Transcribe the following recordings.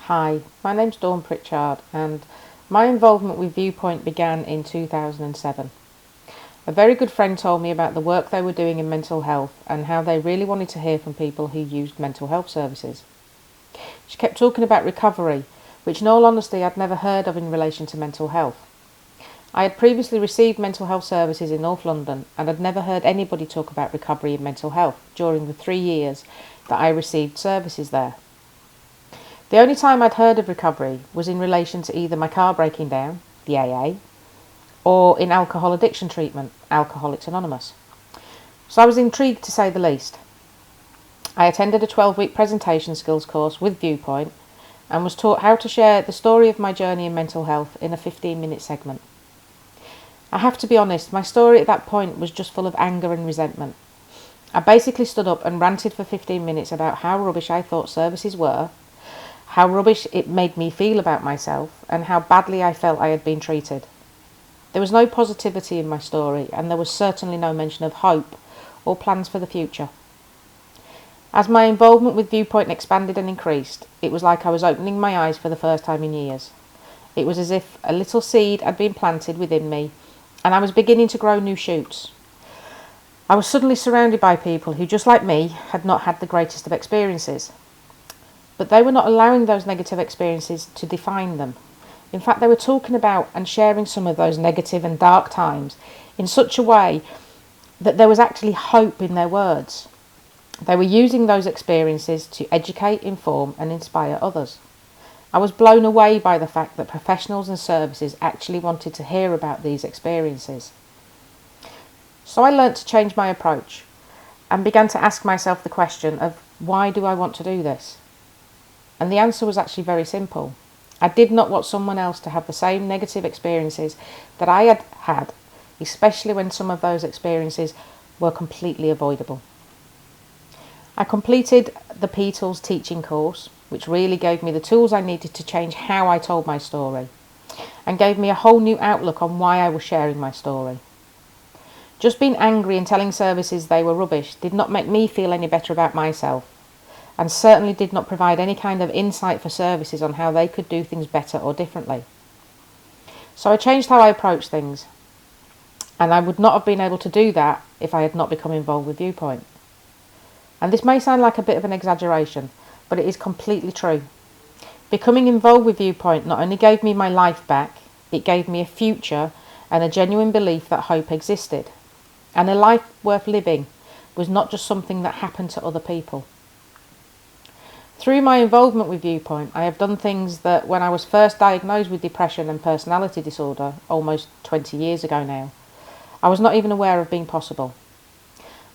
Hi, my name's Pritchard and my involvement with Viewpoint began in 2007. A very good friend told me about the work they were doing in mental health and how they really wanted to hear from people who used mental health services. She kept talking about recovery, which in all honesty I'd never heard of in relation to mental health. I had previously received mental health services in North London and had never heard anybody talk about recovery in mental health during the 3 years that I received services there. The only time I'd heard of recovery was in relation to either my car breaking down, the AA, or in alcohol addiction treatment, Alcoholics Anonymous. So I was intrigued to say the least. I attended a 12-week presentation skills course with Viewpoint and was taught how to share the story of my journey in mental health in a 15-minute segment. I have to be honest, my story at that point was just full of anger and resentment. I basically stood up and ranted for 15 minutes about how rubbish I thought services were, how rubbish it made me feel about myself, and how badly I felt I had been treated. There was no positivity in my story, and there was certainly no mention of hope or plans for the future. As my involvement with Viewpoint expanded and increased, it was like I was opening my eyes for the first time in years. It was as if a little seed had been planted within me, and I was beginning to grow new shoots. I was suddenly surrounded by people who, just like me, had not had the greatest of experiences. But they were not allowing those negative experiences to define them. In fact, they were talking about and sharing some of those negative and dark times in such a way that there was actually hope in their words. They were using those experiences to educate, inform and inspire others. I was blown away by the fact that professionals and services actually wanted to hear about these experiences. So I learnt to change my approach and began to ask myself the question of, why do I want to do this? And the answer was actually very simple. I did not want someone else to have the same negative experiences that I had had, especially when some of those experiences were completely avoidable. I completed the P-Tools teaching course, which really gave me the tools I needed to change how I told my story, and gave me a whole new outlook on why I was sharing my story. Just being angry and telling services they were rubbish did not make me feel any better about myself, and certainly did not provide any kind of insight for services on how they could do things better or differently. So I changed how I approached things, and I would not have been able to do that if I had not become involved with Viewpoint. And this may sound like a bit of an exaggeration, but it is completely true. Becoming involved with Viewpoint not only gave me my life back, it gave me a future and a genuine belief that hope existed. And a life worth living was not just something that happened to other people. Through my involvement with Viewpoint, I have done things that when I was first diagnosed with depression and personality disorder, almost 20 years ago now, I was not even aware of being possible.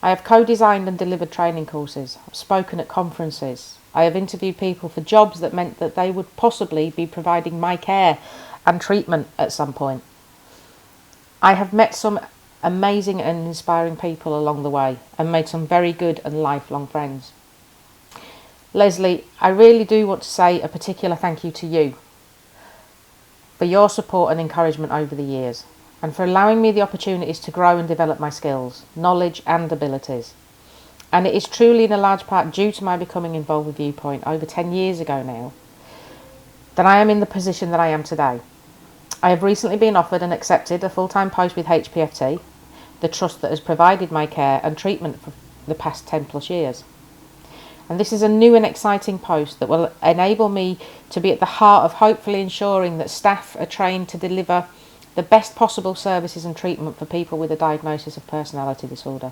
I have co-designed and delivered training courses, I've spoken at conferences, I have interviewed people for jobs that meant that they would possibly be providing my care and treatment at some point. I have met some amazing and inspiring people along the way and made some very good and lifelong friends. Leslie, I really do want to say a particular thank you to you for your support and encouragement over the years, and for allowing me the opportunities to grow and develop my skills, knowledge and abilities. And it is truly in a large part due to my becoming involved with Viewpoint over 10 years ago now that I am in the position that I am today. I have recently been offered and accepted a full-time post with HPFT, the trust that has provided my care and treatment for the past 10 plus years. And this is a new and exciting post that will enable me to be at the heart of hopefully ensuring that staff are trained to deliver the best possible services and treatment for people with a diagnosis of personality disorder.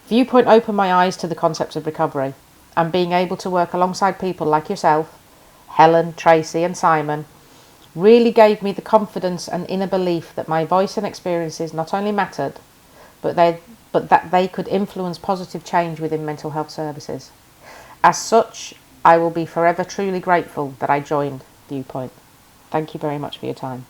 Viewpoint opened my eyes to the concepts of recovery, and being able to work alongside people like yourself, Helen, Tracy and Simon, really gave me the confidence and inner belief that my voice and experiences not only mattered, but that they could influence positive change within mental health services. As such, I will be forever truly grateful that I joined Viewpoint. Thank you very much for your time.